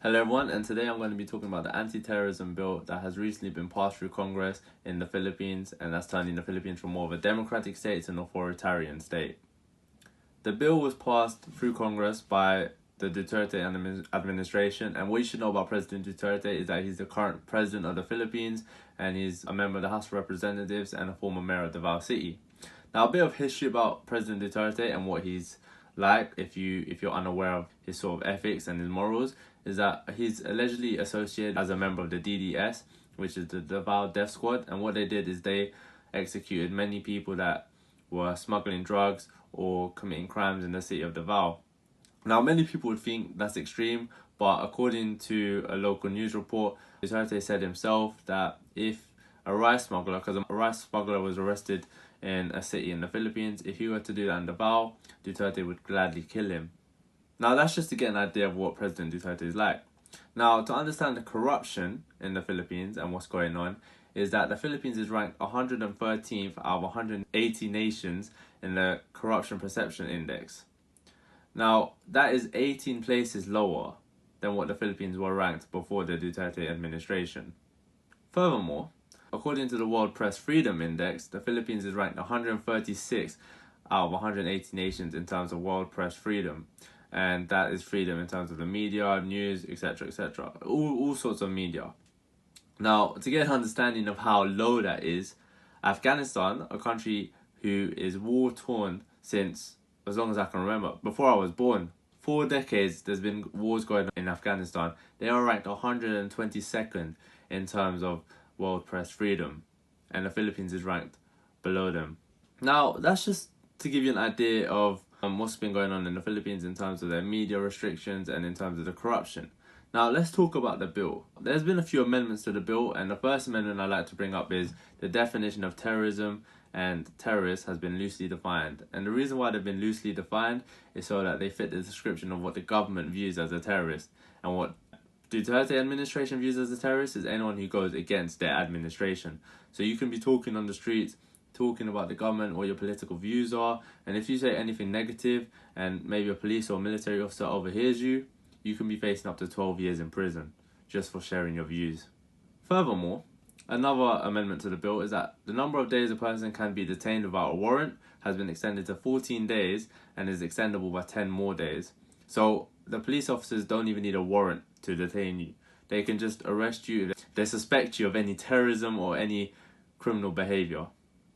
Hello everyone, and today I'm going to be talking about the anti-terrorism bill that has recently been passed through Congress in the Philippines, and that's turning the Philippines from more of a democratic state to an authoritarian state. The bill was passed through Congress by the Duterte administration, and what you should know about President Duterte is that he's the current president of the Philippines, and he's a member of the House of Representatives and a former mayor of Davao City. Now, a bit of history about President Duterte and what he's like, if you're unaware of his sort of ethics and his morals, is that he's allegedly associated as a member of the DDS, which is the Davao Death Squad, and what they did is they executed many people that were smuggling drugs or committing crimes in the city of Davao. Now, many people would think that's extreme, but according to a local news report, Duterte said himself that if a rice smuggler, because a rice smuggler was arrested in a city in the Philippines, if he were to do that in Davao, Duterte would gladly kill him. Now, that's just to get an idea of what President Duterte is like. Now, to understand the corruption in the Philippines and what's going on, is that the Philippines is ranked 113th out of 180 nations in the Corruption Perception Index. Now, that is 18 places lower than what the Philippines were ranked before the Duterte administration. Furthermore, according to the World Press Freedom Index, the Philippines is ranked 136 out of 180 nations in terms of world press freedom. And that is freedom in terms of the media, news, etc., etc. All sorts of media. Now, to get an understanding of how low that is, Afghanistan, a country who is war-torn since as long as I can remember, before I was born, 4 decades there's been wars going on in Afghanistan. They are ranked 122nd in terms of world press freedom, and the Philippines is ranked below them. Now, that's just to give you an idea of what's been going on in the Philippines in terms of their media restrictions and in terms of the corruption. Now, let's talk about the bill. There's been a few amendments to the bill, and the first amendment I'd like to bring up is the definition of terrorism and terrorist has been loosely defined. And the reason why they've been loosely defined is so that they fit the description of what the government views as a terrorist. And what Duterte administration views as a terrorist is anyone who goes against their administration. So you can be talking on the streets, talking about the government, what your political views are, and if you say anything negative and maybe a police or military officer overhears you, you can be facing up to 12 years in prison just for sharing your views. Furthermore, another amendment to the bill is that the number of days a person can be detained without a warrant has been extended to 14 days and is extendable by 10 more days. So the police officers don't even need a warrant to detain you. They can just arrest you if they suspect you of any terrorism or any criminal behaviour.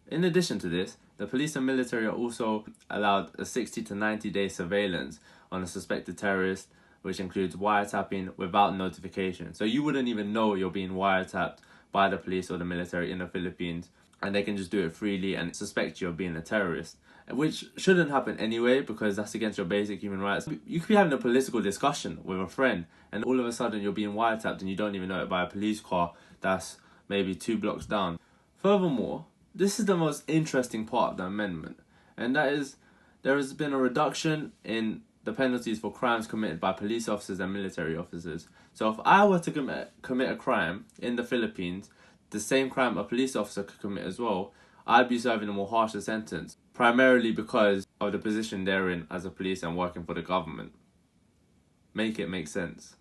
In addition to this, the police and military are also allowed a 60 to 90 day surveillance on a suspected terrorist, which includes wiretapping without notification. So you wouldn't even know you're being wiretapped by the police or the military in the Philippines, and they can just do it freely and suspect you of being a terrorist, which shouldn't happen anyway because that's against your basic human rights. You could be having a political discussion with a friend and all of a sudden you're being wiretapped and you don't even know it by a police car that's maybe 2 blocks down. Furthermore, this is the most interesting part of the amendment, and that is there has been a reduction in the penalties for crimes committed by police officers and military officers. So if I were to commit a crime in the Philippines, the same crime a police officer could commit as well, I'd be serving a more harsher sentence, primarily because of the position they're in as a police and working for the government. Make it make sense.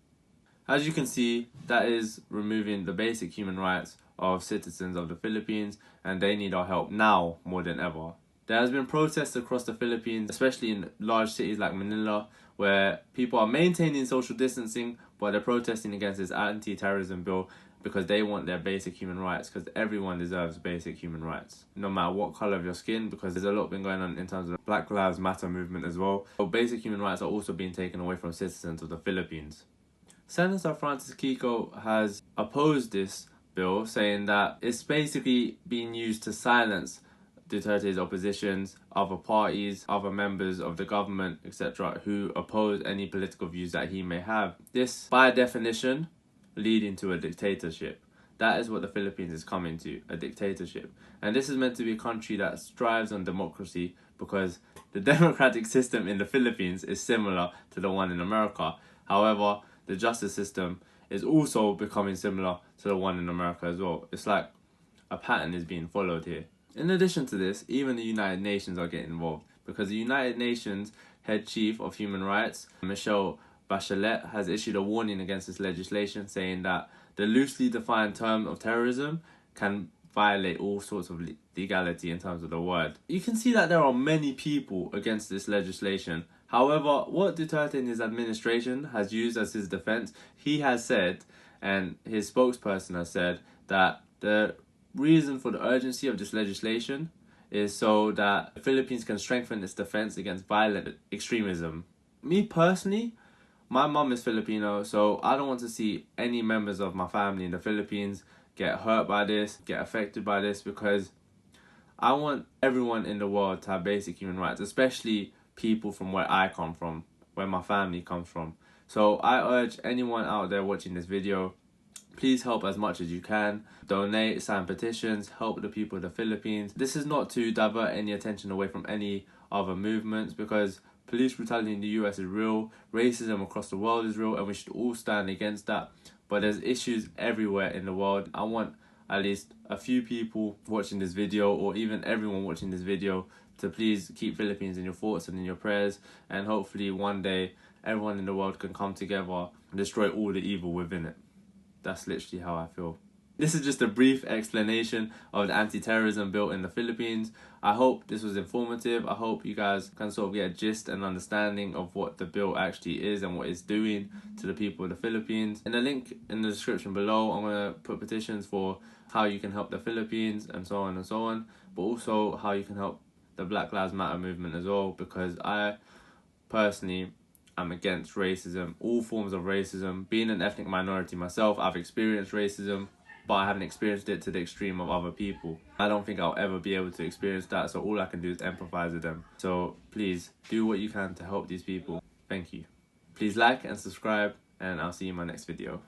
As you can see, that is removing the basic human rights of citizens of the Philippines, and they need our help now more than ever. There has been protests across the Philippines, especially in large cities like Manila, where people are maintaining social distancing, but they're protesting against this anti-terrorism bill because they want their basic human rights, because everyone deserves basic human rights, no matter what colour of your skin, because there's a lot been going on in terms of the Black Lives Matter movement as well. So basic human rights are also being taken away from citizens of the Philippines. Senator Francis Kiko has opposed this bill, saying that it's basically being used to silence Duterte's oppositions, other parties, other members of the government, etc., who oppose any political views that he may have. This, by definition, leading to a dictatorship. That is what the Philippines is coming to, a dictatorship. And this is meant to be a country that strives on democracy because the democratic system in the Philippines is similar to the one in America. However, the justice system is also becoming similar to the one in America as well. It's like a pattern is being followed here. In addition to this, even the United Nations are getting involved because the United Nations head chief of human rights, Michelle Bachelet has issued a warning against this legislation, saying that the loosely defined term of terrorism can violate all sorts of legality in terms of the word. You can see that there are many people against this legislation. However, what Duterte and his administration has used as his defense, he has said, and his spokesperson has said, that the reason for the urgency of this legislation is so that the Philippines can strengthen its defense against violent extremism. Me personally, my mum is Filipino, so I don't want to see any members of my family in the Philippines get hurt by this, get affected by this, because I want everyone in the world to have basic human rights, especially people from where I come from, where my family comes from. So I urge anyone out there watching this video, please help as much as you can. Donate, sign petitions, help the people of the Philippines. This is not to divert any attention away from any other movements, because police brutality in the US is real, racism across the world is real, and we should all stand against that. But there's issues everywhere in the world. I want at least a few people watching this video, or even everyone watching this video, to please keep Philippines in your thoughts and in your prayers, and hopefully one day everyone in the world can come together and destroy all the evil within it. That's literally how I feel. This is just a brief explanation of the anti-terrorism bill in the Philippines. I hope this was informative. I hope you guys can sort of get a gist and understanding of what the bill actually is and what it's doing to the people of the Philippines. In the link in the description below, I'm going to put petitions for how you can help the Philippines and so on and so on, but also how you can help the Black Lives Matter movement as well, because I personally am against racism, all forms of racism. Being an ethnic minority myself, I've experienced racism, but I haven't experienced it to the extreme of other people. I don't think I'll ever be able to experience that, so all I can do is empathize with them. So please do what you can to help these people. Thank you. Please like and subscribe, and I'll see you in my next video.